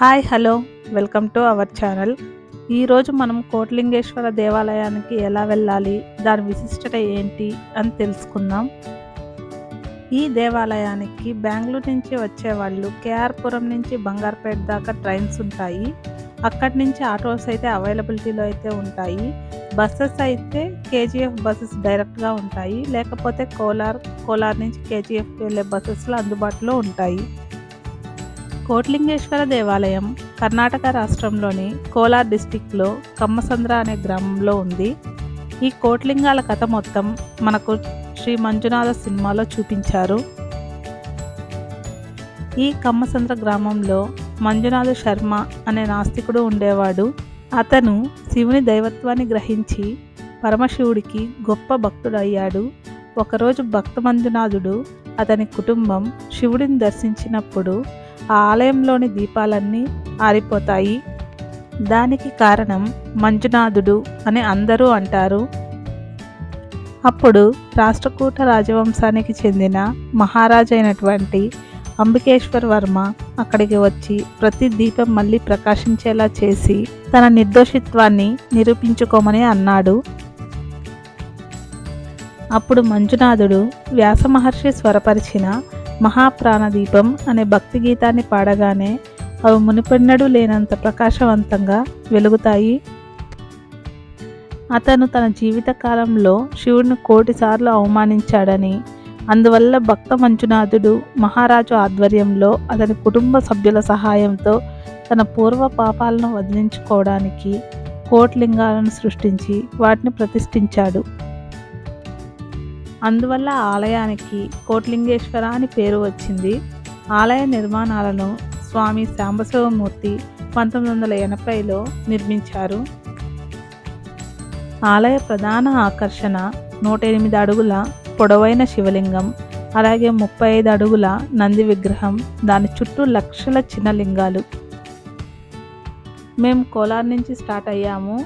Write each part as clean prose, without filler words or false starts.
Hi hello welcome to our channel. ఈరోజు మనం కోటిలింగేశ్వర దేవాలయానికి ఎలా వెళ్ళాలి, దాని విశిష్టత ఏంటి అని తెలుసుకుందాం. ఈ దేవాలయానికి బెంగళూరు నుంచి వచ్చేవాళ్ళు కేఆర్పురం నుంచి బంగారుపేట దాకా ట్రైన్స్ ఉంటాయి. అక్కడి నుంచి ఆటోస్ అయితే అవైలబిలిటీలో అయితే ఉంటాయి. బస్సెస్ అయితే కేజీఎఫ్ బస్సెస్ డైరెక్ట్గా ఉంటాయి, లేకపోతే కోలార్ నుంచి కేజీఎఫ్ వెళ్ళే బస్సెస్లో అందుబాటులో ఉంటాయి. కోటిలింగేశ్వర దేవాలయం కర్ణాటక రాష్ట్రంలోని కోలార్ డిస్టిక్లో కమ్మసంద్ర అనే గ్రామంలో ఉంది. ఈ కోటిలింగాల కథ మొత్తం మనకు శ్రీ మంజునాథ సినిమాలో చూపించారు. ఈ కమ్మసంద్ర గ్రామంలో మంజునాథ శర్మ అనే నాస్తికుడు ఉండేవాడు. అతను శివుని దైవత్వాన్ని గ్రహించి పరమశివుడికి గొప్ప భక్తుడయ్యాడు. ఒకరోజు భక్త మంజునాథుడు అతని కుటుంబం శివుడిని దర్శించినప్పుడు ఆ ఆలయంలోని దీపాలన్నీ ఆరిపోతాయి. దానికి కారణం మంజునాథుడు అని అందరూ అంటారు. అప్పుడు రాష్ట్రకూట రాజవంశానికి చెందిన మహారాజు అయినటువంటి అంబికేశ్వర్ వర్మ అక్కడికి వచ్చి ప్రతి దీపం మళ్ళీ ప్రకాశించేలా చేసి తన నిర్దోషిత్వాన్ని నిరూపించుకోమని అన్నాడు. అప్పుడు మంజునాథుడు వ్యాస మహర్షి స్వరపరిచిన మహాప్రాణదీపం అనే భక్తి గీతాన్ని పాడగానే అవి మునిపెన్నడూ లేనంత ప్రకాశవంతంగా వెలుగుతాయి. అతను తన జీవిత కాలంలో శివుడిని 1,000,000 సార్లు అవమానించాడని, అందువల్ల భక్త మంజునాథుడు మహారాజు ఆధ్వర్యంలో అతని కుటుంబ సభ్యుల సహాయంతో తన పూర్వ పాపాలను వదిలించుకోవడానికి కోటిలింగాలను సృష్టించి వాటిని ప్రతిష్ఠించాడు. అందువల్ల ఆలయానికి కోటిలింగేశ్వర అని పేరు వచ్చింది. ఆలయ నిర్మాణాలను స్వామి సాంబశివమూర్తి 1980లో నిర్మించారు. ఆలయ ప్రధాన ఆకర్షణ 108 అడుగుల పొడవైన శివలింగం, అలాగే 35 అడుగుల నంది విగ్రహం, దాని చుట్టూ లక్షల చిన్న లింగాలు. మేము కోలార్ నుంచి స్టార్ట్ అయ్యాము.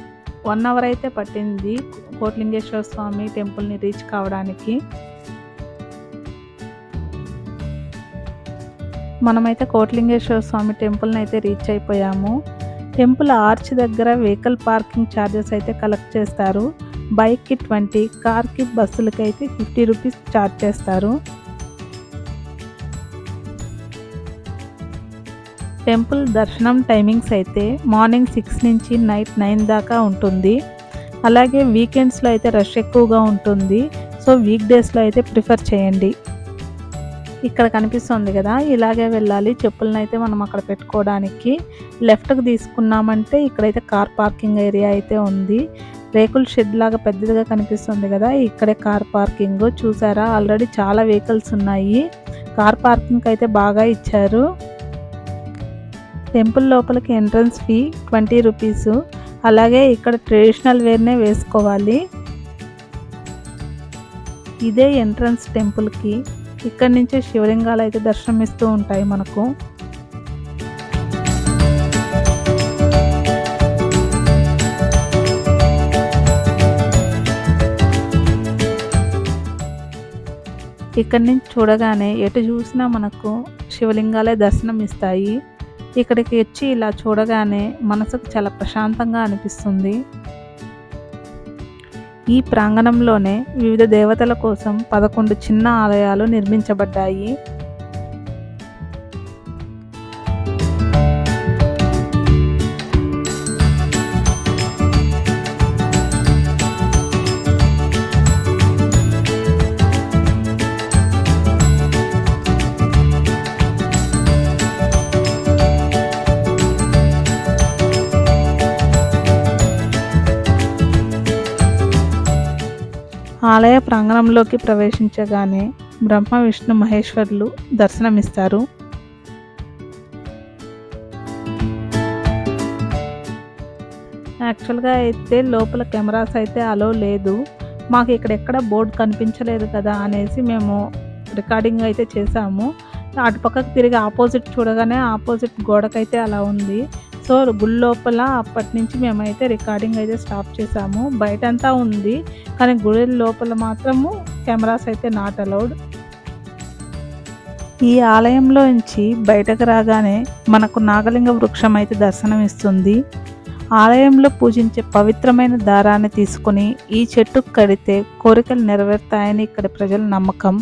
1 అవర్ అయితే పట్టింది కోటిలింగేశ్వర స్వామి టెంపుల్ని రీచ్ కావడానికి. మనమైతే కోటిలింగేశ్వర స్వామి టెంపుల్ని అయితే రీచ్ అయిపోయాము. టెంపుల్ ఆర్చ్ దగ్గర వెహికల్ పార్కింగ్ ఛార్జెస్ అయితే కలెక్ట్ చేస్తారు. బైక్కి 20, కార్కి బస్సులకి అయితే 50 రూపీస్ ఛార్జ్ చేస్తారు. టెంపుల్ దర్శనం టైమింగ్స్ అయితే మార్నింగ్ 6 నుంచి నైట్ 9 దాకా ఉంటుంది. అలాగే వీకెండ్స్లో అయితే రష్ ఎక్కువగా ఉంటుంది. సో వీక్ డేస్లో అయితే ప్రిఫర్ చేయండి. ఇక్కడ కనిపిస్తుంది కదా, ఇలాగే వెళ్ళాలి. చెప్పులను అయితే మనం అక్కడ పెట్టుకోవడానికి లెఫ్ట్కి తీసుకున్నామంటే ఇక్కడైతే కార్ పార్కింగ్ ఏరియా అయితే ఉంది. రేకుల షెడ్ లాగా పెద్దదిగా కనిపిస్తుంది కదా, ఇక్కడే కార్ పార్కింగ్. చూసారా, ఆల్రెడీ చాలా వెహికల్స్ ఉన్నాయి. కార్ పార్కింగ్ అయితే బాగా ఇచ్చారు. టెంపుల్ లోపలికి ఎంట్రన్స్ ఫీ 20 రూపీస్. అలాగే ఇక్కడ ట్రెడిషనల్ వేర్నే వేసుకోవాలి. ఇదే ఎంట్రన్స్ టెంపుల్కి. ఇక్కడి నుంచే శివలింగాలు అయితే దర్శనమిస్తూ ఉంటాయి మనకు. ఇక్కడి నుంచి చూడగానే ఎటు చూసినా మనకు శివలింగాలే దర్శనం ఇస్తాయి. ఇక్కడికి వచ్చి ఇలా చూడగానే మనసుకు చాలా ప్రశాంతంగా అనిపిస్తుంది. ఈ ప్రాంగణంలోనే వివిధ దేవతల కోసం 11 చిన్న ఆలయాలు నిర్మించబడ్డాయి. ఆలయ ప్రాంగణంలోకి ప్రవేశించగానే బ్రహ్మ విష్ణు మహేశ్వరులు దర్శనమిస్తారు. యాక్చువల్గా అయితే లోపల కెమెరాస్ అయితే అలో లేదు. మాకు ఇక్కడ ఎక్కడ బోర్డు కనిపించలేదు కదా అనేసి మేము రికార్డింగ్ అయితే చేసాము. అటు పక్కకు తిరిగి ఆపోజిట్ చూడగానే ఆపోజిట్ గోడకైతే అలా ఉంది. సో గుడి లోపల అప్పటి నుంచి మేమైతే రికార్డింగ్ అయితే స్టాప్ చేసాము. బయటంతా ఉంది, కానీ గుడి లోపల మాత్రము కెమెరాస్ అయితే నాట్ అలౌడ్. ఈ ఆలయంలో నుంచి బయటకు రాగానే మనకు నాగలింగ వృక్షం అయితే దర్శనమిస్తుంది. ఆలయంలో పూజించే పవిత్రమైన దారాన్ని తీసుకుని ఈ చెట్టుకు కడితే కోరికలు నెరవేరుతాయని ఇక్కడ ప్రజల నమ్మకం.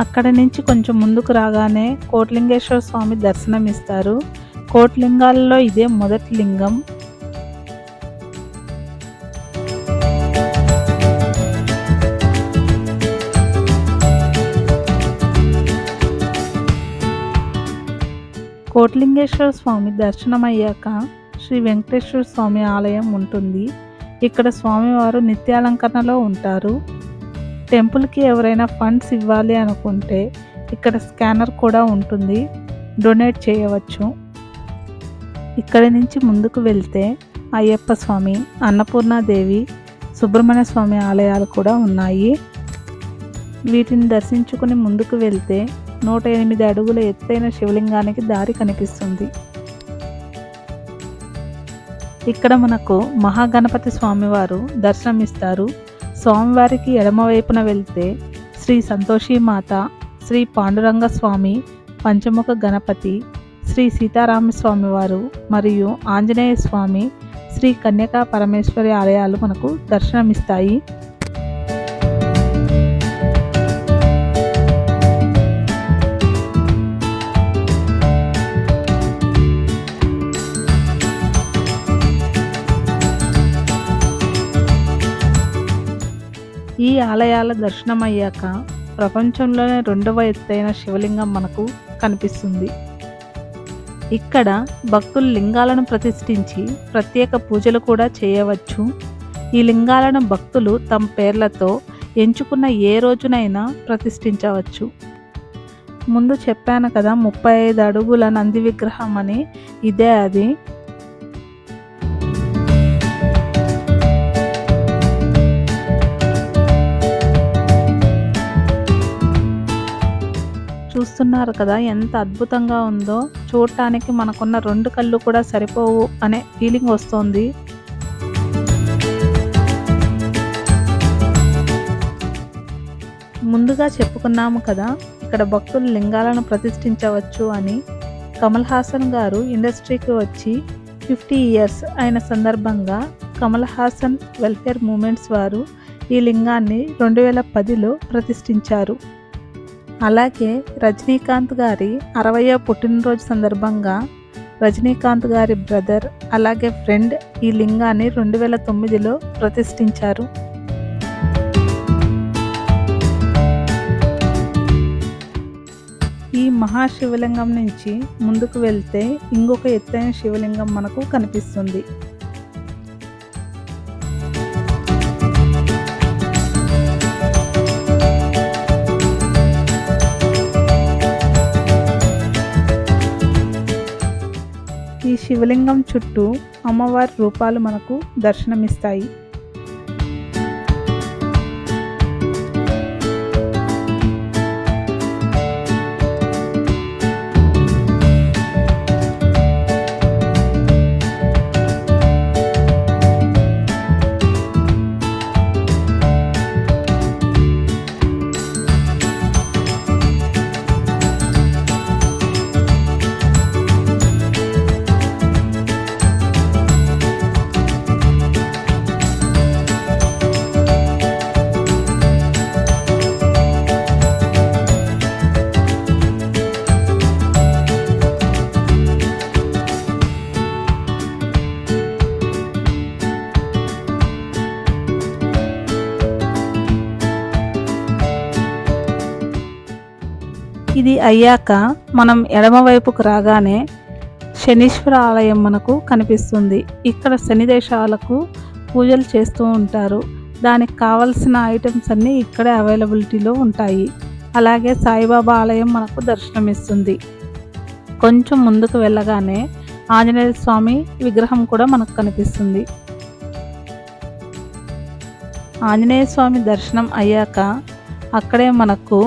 అక్కడ నుంచి కొంచెం ముందుకు రాగానే కోటిలింగేశ్వర స్వామి దర్శనం ఇస్తారు. కోటిలింగాలలో ఇదే మొదటి లింగం. కోటిలింగేశ్వర స్వామి దర్శనం అయ్యాక శ్రీ వెంకటేశ్వర స్వామి ఆలయం ఉంటుంది. ఇక్కడ స్వామివారు నిత్యాలంకరణలో ఉంటారు. టెంపుల్కి ఎవరైనా ఫండ్స్ ఇవ్వాలి అనుకుంటే ఇక్కడ స్కానర్ కూడా ఉంటుంది, డొనేట్ చేయవచ్చు. ఇక్కడి నుంచి ముందుకు వెళ్తే అయ్యప్ప స్వామి, అన్నపూర్ణాదేవి, సుబ్రహ్మణ్య స్వామి ఆలయాలు కూడా ఉన్నాయి. వీటిని దర్శించుకుని ముందుకు వెళ్తే 108 అడుగుల ఎత్తైన శివలింగానికి దారి కనిపిస్తుంది. ఇక్కడ మనకు మహాగణపతి స్వామివారు దర్శనమిస్తారు. స్వామివారికి ఎడమవైపున వెళ్తే శ్రీ సంతోషీమాత, శ్రీ పాండురంగ స్వామి, పంచముఖ గణపతి, శ్రీ సీతారామస్వామి వారు మరియు ఆంజనేయ స్వామి, శ్రీ కన్యకా పరమేశ్వరి ఆలయాలు మనకు దర్శనమిస్తాయి. ఈ ఆలయాల దర్శనం అయ్యాక ప్రపంచంలోనే 2వ ఎత్తైన శివలింగం మనకు కనిపిస్తుంది. ఇక్కడ భక్తులు లింగాలను ప్రతిష్ఠించి ప్రత్యేక పూజలు కూడా చేయవచ్చు. ఈ లింగాలను భక్తులు తమ పేర్లతో ఎంచుకున్న ఏ రోజునైనా ప్రతిష్ఠించవచ్చు. ముందు చెప్పాను కదా 35 అడుగుల నంది విగ్రహం అని, ఇదే అది. చూస్తున్నారు కదా ఎంత అద్భుతంగా ఉందో. చూడటానికి మనకున్న 2 కళ్ళు కూడా సరిపోవు అనే ఫీలింగ్ వస్తుంది. ముందుగా చెప్పుకున్నాము కదా ఇక్కడ భక్తులు లింగాలను ప్రతిష్ఠించవచ్చు అని. కమల్ హాసన్ గారు ఇండస్ట్రీకి వచ్చి 50 ఇయర్స్ అయిన సందర్భంగా కమల్ హాసన్ వెల్ఫేర్ మూమెంట్స్ వారు ఈ లింగాన్ని 2010లో ప్రతిష్ఠించారు. అలాగే రజనీకాంత్ గారి 60వ పుట్టినరోజు సందర్భంగా రజనీకాంత్ గారి బ్రదర్ అలాగే ఫ్రెండ్ ఈ లింగాన్ని 2009లో ప్రతిష్ఠించారు. ఈ మహాశివలింగం నుంచి ముందుకు వెళ్తే ఇంకొక ఎత్తైన శివలింగం మనకు కనిపిస్తుంది. ఈ శివలింగం చుట్టూ అమ్మవారి రూపాలు మనకు దర్శనమిస్తాయి. ఇది అయ్యాక మనం ఎడమవైపుకు రాగానే శనీశ్వర ఆలయం మనకు కనిపిస్తుంది. ఇక్కడ శని దేశాలకు పూజలు చేస్తూ ఉంటారు. దానికి కావలసిన ఐటమ్స్ అన్నీ ఇక్కడే అవైలబిలిటీలో ఉంటాయి. అలాగే సాయిబాబా ఆలయం మనకు దర్శనమిస్తుంది. కొంచెం ముందుకు వెళ్ళగానే ఆంజనేయ స్వామి విగ్రహం కూడా మనకు కనిపిస్తుంది. ఆంజనేయ స్వామి దర్శనం అయ్యాక అక్కడే మనకు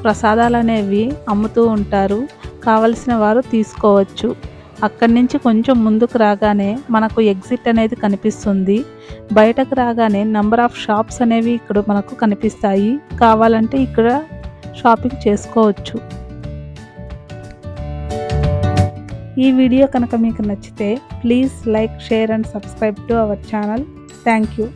ప్రసాదాలు అనేవి అమ్ముతూ ఉంటారు. కావలసిన వారు తీసుకోవచ్చు. అక్కడి నుంచి కొంచెం ముందుకు రాగానే మనకు ఎగ్జిట్ అనేది కనిపిస్తుంది. బయటకు రాగానే నెంబర్ ఆఫ్ షాప్స్ అనేవి ఇక్కడ మనకు కనిపిస్తాయి. కావాలంటే ఇక్కడ షాపింగ్ చేసుకోవచ్చు. ఈ వీడియో కనుక మీకు నచ్చితే please like, share and subscribe to our channel. Thank you.